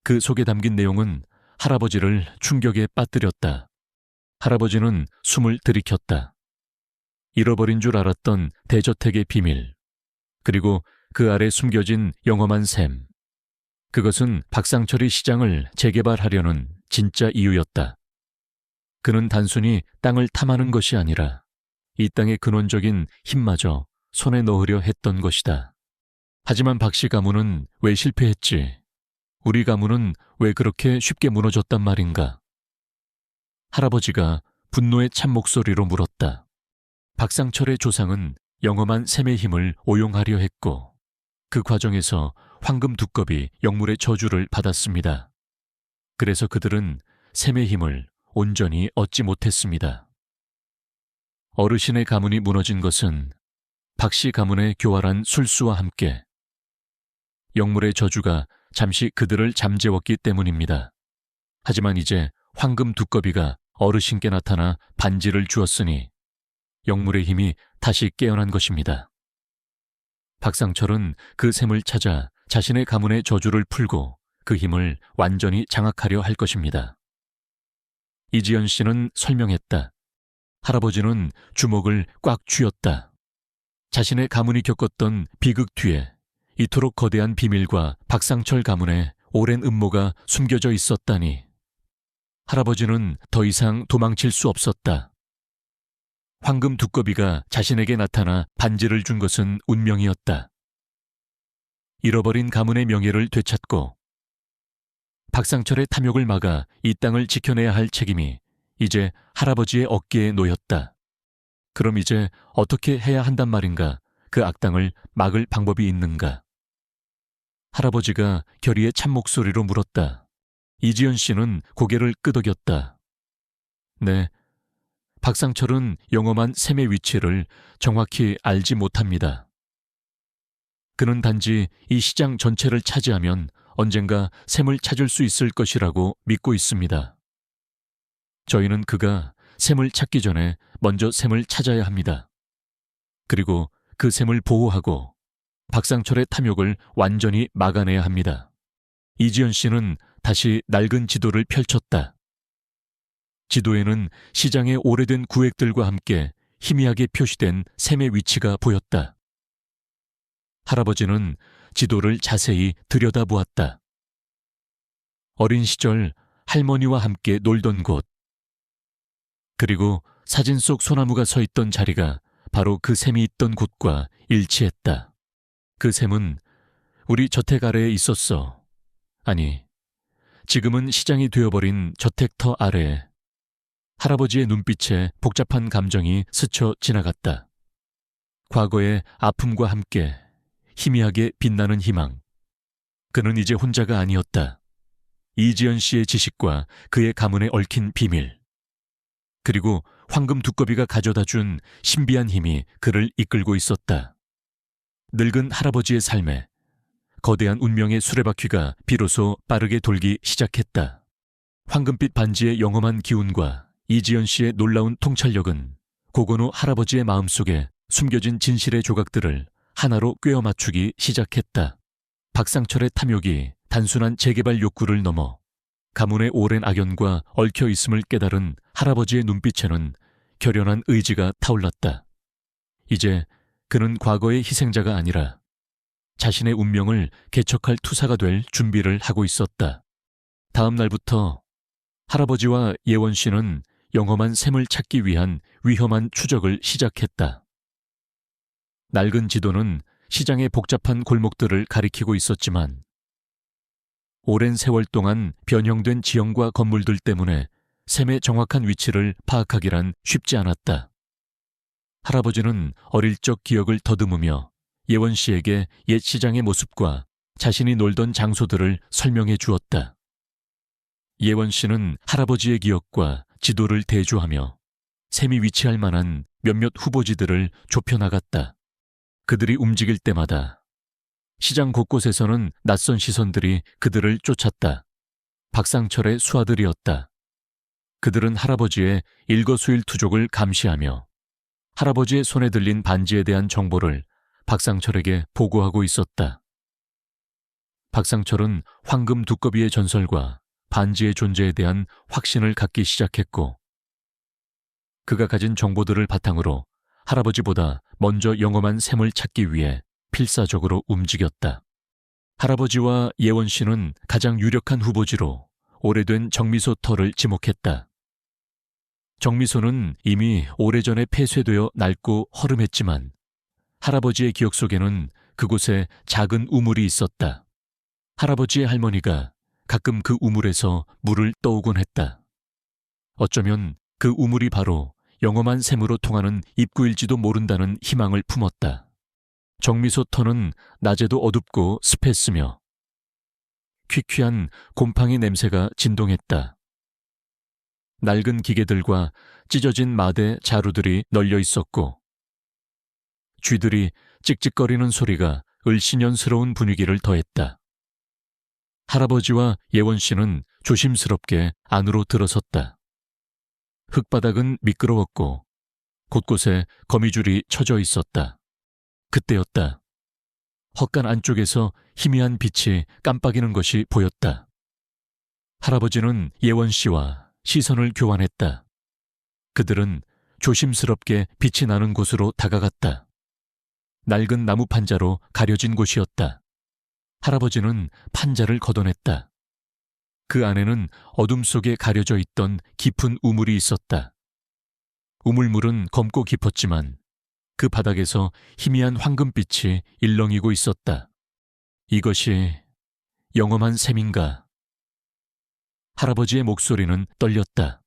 Speaker 1: 그 속에 담긴 내용은 할아버지를 충격에 빠뜨렸다. 할아버지는 숨을 들이켰다. 잃어버린 줄 알았던 대저택의 비밀, 그리고 그 아래 숨겨진 영험한 샘. 그것은 박상철이 시장을 재개발하려는 진짜 이유였다. 그는 단순히 땅을 탐하는 것이 아니라 이 땅의 근원적인 힘마저 손에 넣으려 했던 것이다. 하지만 박씨 가문은 왜 실패했지? 우리 가문은 왜 그렇게 쉽게 무너졌단 말인가? 할아버지가 분노의 찬 목소리로 물었다. 박상철의 조상은 영험한 샘의 힘을 오용하려 했고 그 과정에서 황금 두꺼비 영물의 저주를 받았습니다. 그래서 그들은 샘의 힘을 온전히 얻지 못했습니다. 어르신의 가문이 무너진 것은 박씨 가문의 교활한 술수와 함께 영물의 저주가 잠시 그들을 잠재웠기 때문입니다. 하지만 이제 황금 두꺼비가 어르신께 나타나 반지를 주었으니 영물의 힘이 다시 깨어난 것입니다. 박상철은 그 샘을 찾아 자신의 가문의 저주를 풀고 그 힘을 완전히 장악하려 할 것입니다. 이지연 씨는 설명했다. 할아버지는 주먹을 꽉 쥐었다. 자신의 가문이 겪었던 비극 뒤에 이토록 거대한 비밀과 박상철 가문의 오랜 음모가 숨겨져 있었다니. 할아버지는 더 이상 도망칠 수 없었다. 황금 두꺼비가 자신에게 나타나 반지를 준 것은 운명이었다. 잃어버린 가문의 명예를 되찾고 박상철의 탐욕을 막아 이 땅을 지켜내야 할 책임이 이제 할아버지의 어깨에 놓였다. 그럼 이제 어떻게 해야 한단 말인가? 그 악당을 막을 방법이 있는가? 할아버지가 결의의 찬목소리로 물었다. 이지연 씨는 고개를 끄덕였다. 네, 박상철은 영험한 샘의 위치를 정확히 알지 못합니다. 그는 단지 이 시장 전체를 차지하면 언젠가 샘을 찾을 수 있을 것이라고 믿고 있습니다. 저희는 그가 샘을 찾기 전에 먼저 샘을 찾아야 합니다. 그리고 그 샘을 보호하고 박상철의 탐욕을 완전히 막아내야 합니다. 이지연 씨는 다시 낡은 지도를 펼쳤다. 지도에는 시장의 오래된 구획들과 함께 희미하게 표시된 샘의 위치가 보였다. 할아버지는 지도를 자세히 들여다보았다. 어린 시절 할머니와 함께 놀던 곳, 그리고 사진 속 소나무가 서 있던 자리가 바로 그 샘이 있던 곳과 일치했다. 그 샘은 우리 저택 아래에 있었어. 아니, 지금은 시장이 되어버린 저택터 아래에. 할아버지의 눈빛에 복잡한 감정이 스쳐 지나갔다. 과거의 아픔과 함께 희미하게 빛나는 희망. 그는 이제 혼자가 아니었다. 이지연 씨의 지식과 그의 가문에 얽힌 비밀. 그리고 황금 두꺼비가 가져다 준 신비한 힘이 그를 이끌고 있었다. 늙은 할아버지의 삶에 거대한 운명의 수레바퀴가 비로소 빠르게 돌기 시작했다. 황금빛 반지의 영험한 기운과 이지연 씨의 놀라운 통찰력은 고건우 할아버지의 마음속에 숨겨진 진실의 조각들을 하나로 꿰어 맞추기 시작했다. 박상철의 탐욕이 단순한 재개발 욕구를 넘어 가문의 오랜 악연과 얽혀 있음을 깨달은 할아버지의 눈빛에는 결연한 의지가 타올랐다. 이제 그는 과거의 희생자가 아니라 자신의 운명을 개척할 투사가 될 준비를 하고 있었다. 다음 날부터 할아버지와 예원 씨는 영험한 샘을 찾기 위한 위험한 추적을 시작했다. 낡은 지도는 시장의 복잡한 골목들을 가리키고 있었지만 오랜 세월 동안 변형된 지형과 건물들 때문에 샘의 정확한 위치를 파악하기란 쉽지 않았다. 할아버지는 어릴 적 기억을 더듬으며 예원 씨에게 옛 시장의 모습과 자신이 놀던 장소들을 설명해 주었다. 예원 씨는 할아버지의 기억과 지도를 대조하며 샘이 위치할 만한 몇몇 후보지들을 좁혀나갔다. 그들이 움직일 때마다 시장 곳곳에서는 낯선 시선들이 그들을 쫓았다. 박상철의 수하들이었다. 그들은 할아버지의 일거수일투족을 감시하며 할아버지의 손에 들린 반지에 대한 정보를 박상철에게 보고하고 있었다. 박상철은 황금 두꺼비의 전설과 반지의 존재에 대한 확신을 갖기 시작했고 그가 가진 정보들을 바탕으로 할아버지보다 먼저 영험한 샘을 찾기 위해 필사적으로 움직였다. 할아버지와 예원 씨는 가장 유력한 후보지로 오래된 정미소 터를 지목했다. 정미소는 이미 오래전에 폐쇄되어 낡고 허름했지만 할아버지의 기억 속에는 그곳에 작은 우물이 있었다. 할아버지의 할머니가 가끔 그 우물에서 물을 떠오곤 했다. 어쩌면 그 우물이 바로 영험한 샘으로 통하는 입구일지도 모른다는 희망을 품었다. 정미소 터는 낮에도 어둡고 습했으며 퀴퀴한 곰팡이 냄새가 진동했다. 낡은 기계들과 찢어진 마대 자루들이 널려 있었고 쥐들이 찍찍거리는 소리가 을씨년스러운 분위기를 더했다. 할아버지와 예원 씨는 조심스럽게 안으로 들어섰다. 흙바닥은 미끄러웠고 곳곳에 거미줄이 쳐져 있었다. 그때였다. 헛간 안쪽에서 희미한 빛이 깜빡이는 것이 보였다. 할아버지는 예원 씨와 시선을 교환했다. 그들은 조심스럽게 빛이 나는 곳으로 다가갔다. 낡은 나무 판자로 가려진 곳이었다. 할아버지는 판자를 걷어냈다. 그 안에는 어둠 속에 가려져 있던 깊은 우물이 있었다. 우물물은 검고 깊었지만 그 바닥에서 희미한 황금빛이 일렁이고 있었다. 이것이 영험한 샘인가? 할아버지의 목소리는 떨렸다.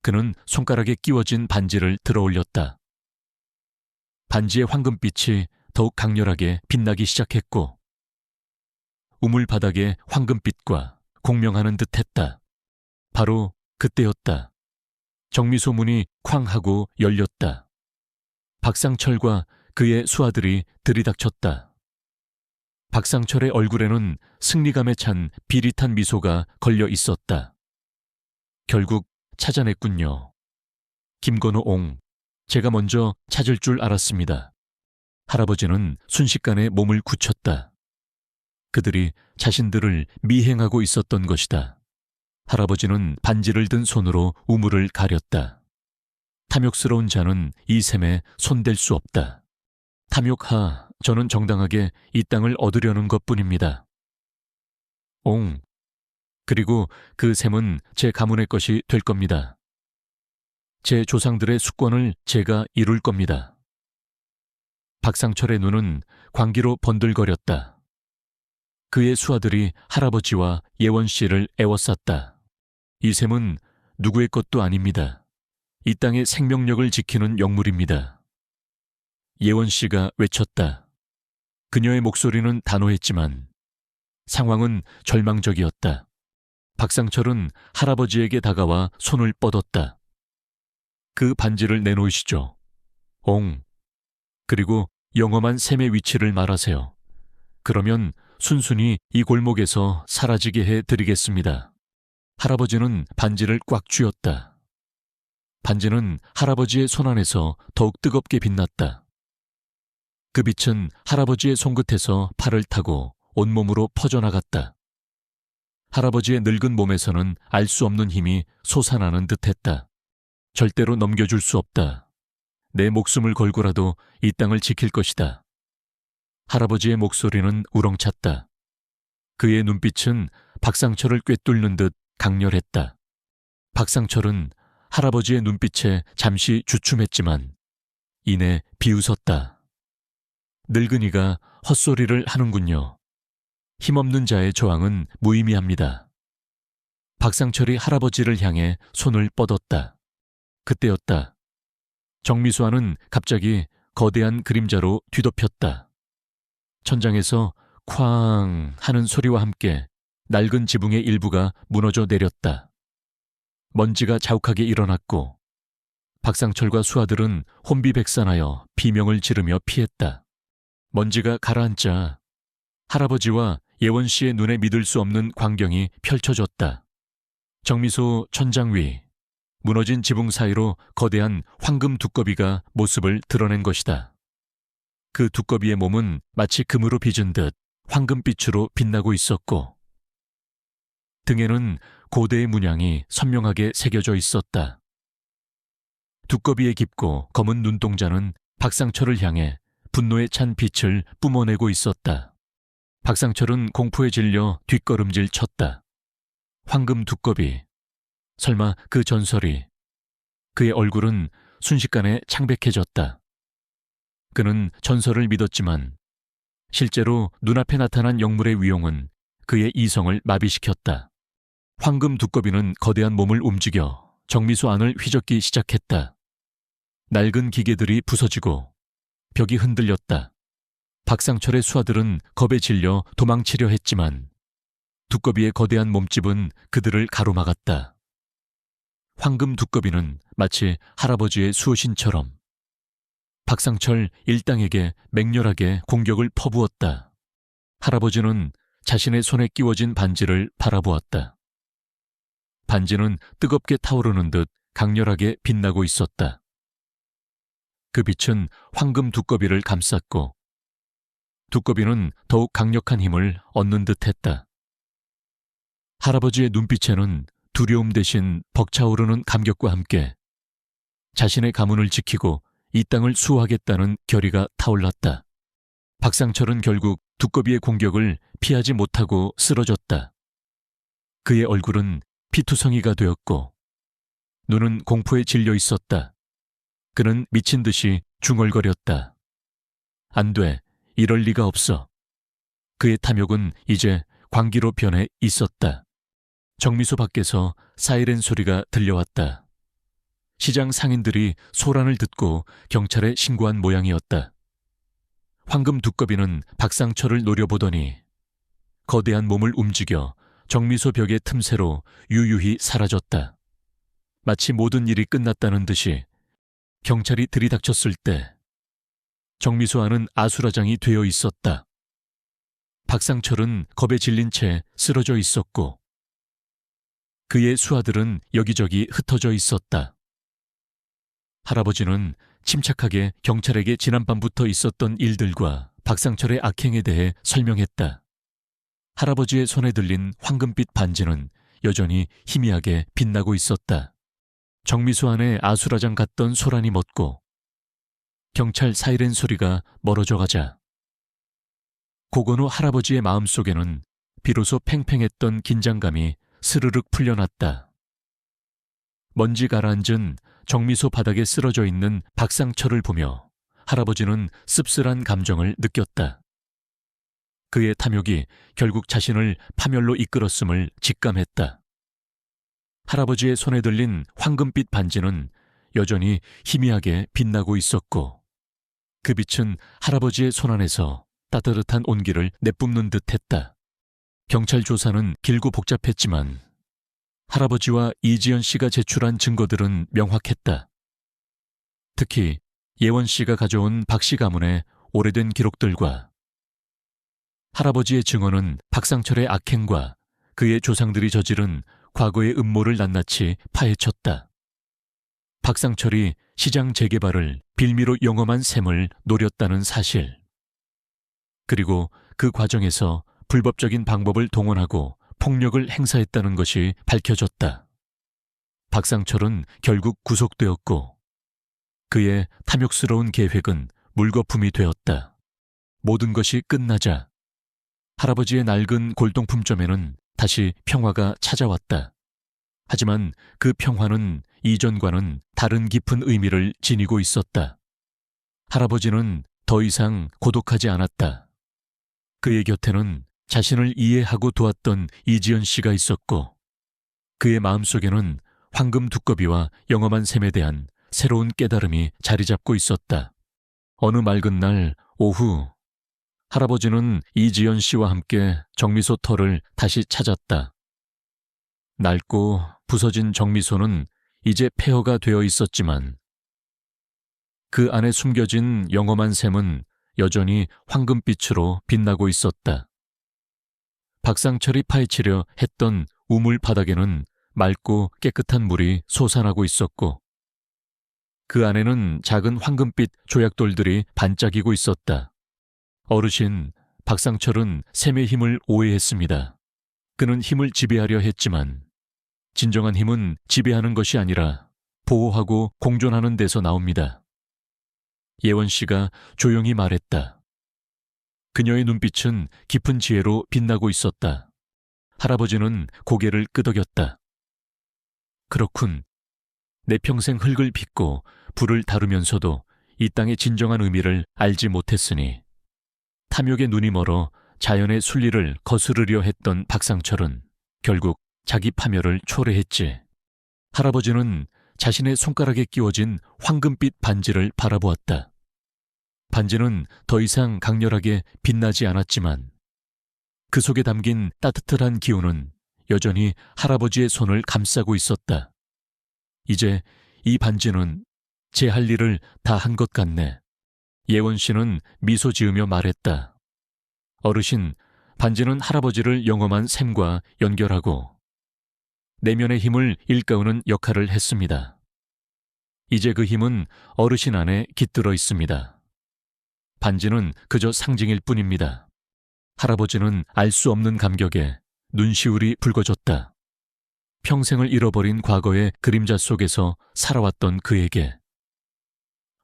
Speaker 1: 그는 손가락에 끼워진 반지를 들어올렸다. 반지의 황금빛이 더욱 강렬하게 빛나기 시작했고 우물 바닥에 황금빛과 공명하는 듯했다. 바로 그때였다. 정미소 문이 쾅 하고 열렸다. 박상철과 그의 수하들이 들이닥쳤다. 박상철의 얼굴에는 승리감에 찬 비릿한 미소가 걸려 있었다. 결국 찾아냈군요. 김건우 옹, 제가 먼저 찾을 줄 알았습니다. 할아버지는 순식간에 몸을 굳혔다. 그들이 자신들을 미행하고 있었던 것이다. 할아버지는 반지를 든 손으로 우물을 가렸다. 탐욕스러운 자는 이 샘에 손댈 수 없다. 탐욕하, 저는 정당하게 이 땅을 얻으려는 것뿐입니다. 옹, 그리고 그 샘은 제 가문의 것이 될 겁니다. 제 조상들의 수권을 제가 이룰 겁니다. 박상철의 눈은 광기로 번들거렸다. 그의 수하들이 할아버지와 예원 씨를 애워쌌다. 이 샘은 누구의 것도 아닙니다. 이 땅의 생명력을 지키는 영물입니다. 예원 씨가 외쳤다. 그녀의 목소리는 단호했지만 상황은 절망적이었다. 박상철은 할아버지에게 다가와 손을 뻗었다. 그 반지를 내놓으시죠. 옹. 그리고 영험한 샘의 위치를 말하세요. 그러면 순순히 이 골목에서 사라지게 해드리겠습니다. 할아버지는 반지를 꽉 쥐었다. 반지는 할아버지의 손 안에서 더욱 뜨겁게 빛났다. 그 빛은 할아버지의 손끝에서 팔을 타고 온몸으로 퍼져나갔다. 할아버지의 늙은 몸에서는 알 수 없는 힘이 솟아나는 듯했다. 절대로 넘겨줄 수 없다. 내 목숨을 걸고라도 이 땅을 지킬 것이다. 할아버지의 목소리는 우렁찼다. 그의 눈빛은 박상철을 꿰뚫는 듯 강렬했다. 박상철은 할아버지의 눈빛에 잠시 주춤했지만 이내 비웃었다. 늙은이가 헛소리를 하는군요. 힘없는 자의 저항은 무의미합니다. 박상철이 할아버지를 향해 손을 뻗었다. 그때였다. 정미수아는 갑자기 거대한 그림자로 뒤덮였다. 천장에서 쾅 하는 소리와 함께 낡은 지붕의 일부가 무너져 내렸다. 먼지가 자욱하게 일어났고 박상철과 수아들은 혼비백산하여 비명을 지르며 피했다. 먼지가 가라앉자 할아버지와 예원 씨의 눈에 믿을 수 없는 광경이 펼쳐졌다. 정미소 천장 위, 무너진 지붕 사이로 거대한 황금 두꺼비가 모습을 드러낸 것이다. 그 두꺼비의 몸은 마치 금으로 빚은 듯 황금빛으로 빛나고 있었고 등에는 고대의 문양이 선명하게 새겨져 있었다. 두꺼비의 깊고 검은 눈동자는 박상철을 향해 분노에 찬 빛을 뿜어내고 있었다. 박상철은 공포에 질려 뒷걸음질 쳤다. 황금 두꺼비. 설마 그 전설이. 그의 얼굴은 순식간에 창백해졌다. 그는 전설을 믿었지만 실제로 눈앞에 나타난 영물의 위용은 그의 이성을 마비시켰다. 황금 두꺼비는 거대한 몸을 움직여 정미수 안을 휘젓기 시작했다. 낡은 기계들이 부서지고 벽이 흔들렸다. 박상철의 수하들은 겁에 질려 도망치려 했지만 두꺼비의 거대한 몸집은 그들을 가로막았다. 황금 두꺼비는 마치 할아버지의 수호신처럼 박상철 일당에게 맹렬하게 공격을 퍼부었다. 할아버지는 자신의 손에 끼워진 반지를 바라보았다. 반지는 뜨겁게 타오르는 듯 강렬하게 빛나고 있었다. 그 빛은 황금 두꺼비를 감쌌고 두꺼비는 더욱 강력한 힘을 얻는 듯했다. 할아버지의 눈빛에는 두려움 대신 벅차오르는 감격과 함께 자신의 가문을 지키고 이 땅을 수호하겠다는 결의가 타올랐다. 박상철은 결국 두꺼비의 공격을 피하지 못하고 쓰러졌다. 그의 얼굴은 피투성이가 되었고 눈은 공포에 질려 있었다. 그는 미친 듯이 중얼거렸다. 안 돼, 이럴 리가 없어. 그의 탐욕은 이제 광기로 변해 있었다. 정미소 밖에서 사이렌 소리가 들려왔다. 시장 상인들이 소란을 듣고 경찰에 신고한 모양이었다. 황금 두꺼비는 박상철을 노려보더니 거대한 몸을 움직여 정미소 벽의 틈새로 유유히 사라졌다. 마치 모든 일이 끝났다는 듯이 경찰이 들이닥쳤을 때 정미소 안은 아수라장이 되어 있었다. 박상철은 겁에 질린 채 쓰러져 있었고 그의 수하들은 여기저기 흩어져 있었다. 할아버지는 침착하게 경찰에게 지난밤부터 있었던 일들과 박상철의 악행에 대해 설명했다. 할아버지의 손에 들린 황금빛 반지는 여전히 희미하게 빛나고 있었다. 정미소 안에 아수라장 같던 소란이 멎고 경찰 사이렌 소리가 멀어져 가자 고건우 할아버지의 마음속에는 비로소 팽팽했던 긴장감이 스르륵 풀려났다. 먼지 가라앉은 정미소 바닥에 쓰러져 있는 박상철을 보며 할아버지는 씁쓸한 감정을 느꼈다. 그의 탐욕이 결국 자신을 파멸로 이끌었음을 직감했다. 할아버지의 손에 들린 황금빛 반지는 여전히 희미하게 빛나고 있었고 그 빛은 할아버지의 손 안에서 따뜻한 온기를 내뿜는 듯했다. 경찰 조사는 길고 복잡했지만 할아버지와 이지연 씨가 제출한 증거들은 명확했다. 특히 예원 씨가 가져온 박 씨 가문의 오래된 기록들과 할아버지의 증언은 박상철의 악행과 그의 조상들이 저지른 과거의 음모를 낱낱이 파헤쳤다. 박상철이 시장 재개발을 빌미로 영험한 셈을 노렸다는 사실, 그리고 그 과정에서 불법적인 방법을 동원하고 폭력을 행사했다는 것이 밝혀졌다. 박상철은 결국 구속되었고 그의 탐욕스러운 계획은 물거품이 되었다. 모든 것이 끝나자 할아버지의 낡은 골동품점에는 다시 평화가 찾아왔다. 하지만 그 평화는 이전과는 다른 깊은 의미를 지니고 있었다. 할아버지는 더 이상 고독하지 않았다. 그의 곁에는 자신을 이해하고 도왔던 이지연 씨가 있었고 그의 마음속에는 황금 두꺼비와 영험한 셈에 대한 새로운 깨달음이 자리 잡고 있었다. 어느 맑은 날 오후 할아버지는 이지연 씨와 함께 정미소 터를 다시 찾았다. 낡고 부서진 정미소는 이제 폐허가 되어 있었지만 그 안에 숨겨진 영험한 셈은 여전히 황금빛으로 빛나고 있었다. 박상철이 파헤치려 했던 우물 바닥에는 맑고 깨끗한 물이 솟아나고 있었고 그 안에는 작은 황금빛 조약돌들이 반짝이고 있었다. 어르신 박상철은 셈의 힘을 오해했습니다. 그는 힘을 지배하려 했지만 진정한 힘은 지배하는 것이 아니라 보호하고 공존하는 데서 나옵니다. 예원 씨가 조용히 말했다. 그녀의 눈빛은 깊은 지혜로 빛나고 있었다. 할아버지는 고개를 끄덕였다. 그렇군. 내 평생 흙을 빚고 불을 다루면서도 이 땅의 진정한 의미를 알지 못했으니 탐욕의 눈이 멀어 자연의 순리를 거스르려 했던 박상철은 결국 자기 파멸을 초래했지. 할아버지는 자신의 손가락에 끼워진 황금빛 반지를 바라보았다. 반지는 더 이상 강렬하게 빛나지 않았지만 그 속에 담긴 따뜻한 기운은 여전히 할아버지의 손을 감싸고 있었다. 이제 이 반지는 제 할 일을 다 한 것 같네. 예원 씨는 미소 지으며 말했다. 어르신, 반지는 할아버지를 영험한 셈과 연결하고 내면의 힘을 일깨우는 역할을 했습니다. 이제 그 힘은 어르신 안에 깃들어 있습니다. 반지는 그저 상징일 뿐입니다. 할아버지는 알 수 없는 감격에 눈시울이 붉어졌다. 평생을 잃어버린 과거의 그림자 속에서 살아왔던 그에게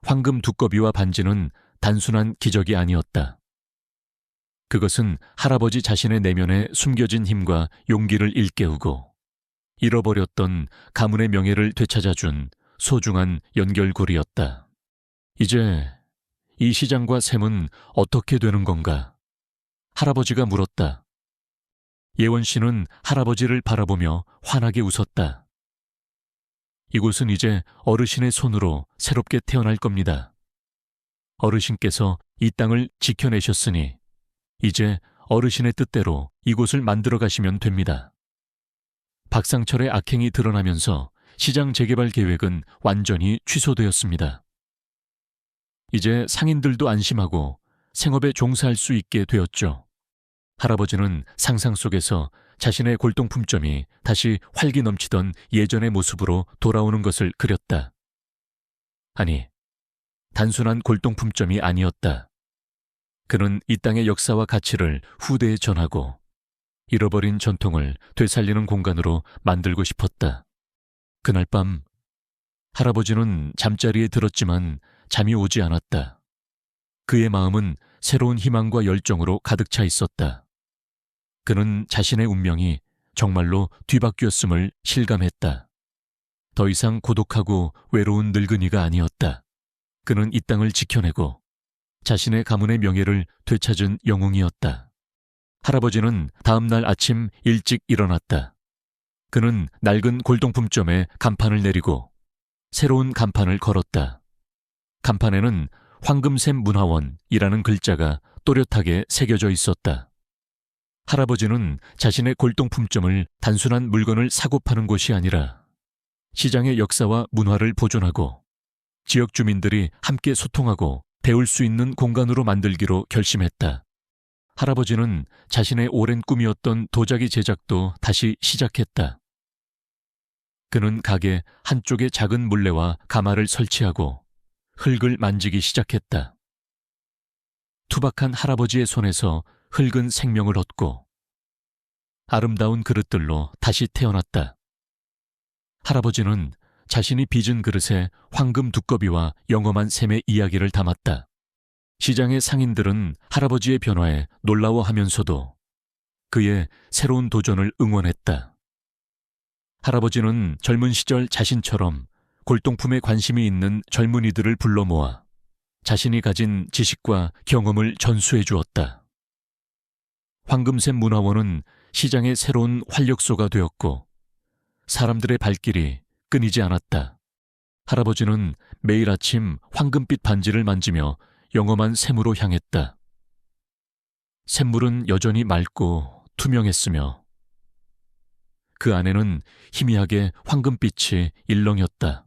Speaker 1: 황금 두꺼비와 반지는 단순한 기적이 아니었다. 그것은 할아버지 자신의 내면에 숨겨진 힘과 용기를 일깨우고 잃어버렸던 가문의 명예를 되찾아준 소중한 연결고리였다. 이제 이 시장과 셈은 어떻게 되는 건가? 할아버지가 물었다. 예원 씨는 할아버지를 바라보며 환하게 웃었다. 이곳은 이제 어르신의 손으로 새롭게 태어날 겁니다. 어르신께서 이 땅을 지켜내셨으니 이제 어르신의 뜻대로 이곳을 만들어 가시면 됩니다. 박상철의 악행이 드러나면서 시장 재개발 계획은 완전히 취소되었습니다. 이제 상인들도 안심하고 생업에 종사할 수 있게 되었죠. 할아버지는 상상 속에서 자신의 골동품점이 다시 활기 넘치던 예전의 모습으로 돌아오는 것을 그렸다. 아니, 단순한 골동품점이 아니었다. 그는 이 땅의 역사와 가치를 후대에 전하고 잃어버린 전통을 되살리는 공간으로 만들고 싶었다. 그날 밤 할아버지는 잠자리에 들었지만 잠이 오지 않았다. 그의 마음은 새로운 희망과 열정으로 가득 차 있었다. 그는 자신의 운명이 정말로 뒤바뀌었음을 실감했다. 더 이상 고독하고 외로운 늙은이가 아니었다. 그는 이 땅을 지켜내고 자신의 가문의 명예를 되찾은 영웅이었다. 할아버지는 다음 날 아침 일찍 일어났다. 그는 낡은 골동품점에 간판을 내리고 새로운 간판을 걸었다. 간판에는 황금샘 문화원이라는 글자가 또렷하게 새겨져 있었다. 할아버지는 자신의 골동품점을 단순한 물건을 사고 파는 곳이 아니라 시장의 역사와 문화를 보존하고 지역 주민들이 함께 소통하고 배울 수 있는 공간으로 만들기로 결심했다. 할아버지는 자신의 오랜 꿈이었던 도자기 제작도 다시 시작했다. 그는 가게 한쪽에 작은 물레와 가마를 설치하고 흙을 만지기 시작했다. 투박한 할아버지의 손에서 흙은 생명을 얻고 아름다운 그릇들로 다시 태어났다. 할아버지는 자신이 빚은 그릇에 황금 두꺼비와 영험한 샘의 이야기를 담았다. 시장의 상인들은 할아버지의 변화에 놀라워하면서도 그의 새로운 도전을 응원했다. 할아버지는 젊은 시절 자신처럼 골동품에 관심이 있는 젊은이들을 불러 모아 자신이 가진 지식과 경험을 전수해 주었다. 황금샘 문화원은 시장의 새로운 활력소가 되었고 사람들의 발길이 끊이지 않았다. 할아버지는 매일 아침 황금빛 반지를 만지며 영험한 샘으로 향했다. 샘물은 여전히 맑고 투명했으며 그 안에는 희미하게 황금빛이 일렁였다.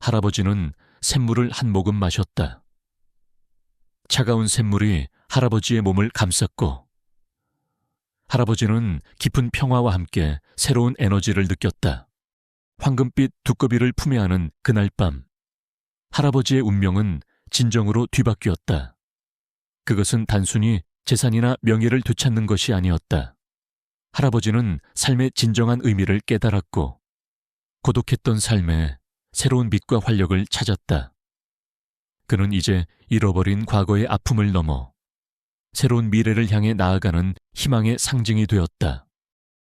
Speaker 1: 할아버지는 샘물을 한 모금 마셨다. 차가운 샘물이 할아버지의 몸을 감쌌고 할아버지는 깊은 평화와 함께 새로운 에너지를 느꼈다. 황금빛 두꺼비를 품에 안은 그날 밤 할아버지의 운명은 진정으로 뒤바뀌었다. 그것은 단순히 재산이나 명예를 되찾는 것이 아니었다. 할아버지는 삶의 진정한 의미를 깨달았고 고독했던 삶에 새로운 빛과 활력을 찾았다. 그는 이제 잃어버린 과거의 아픔을 넘어 새로운 미래를 향해 나아가는 희망의 상징이 되었다.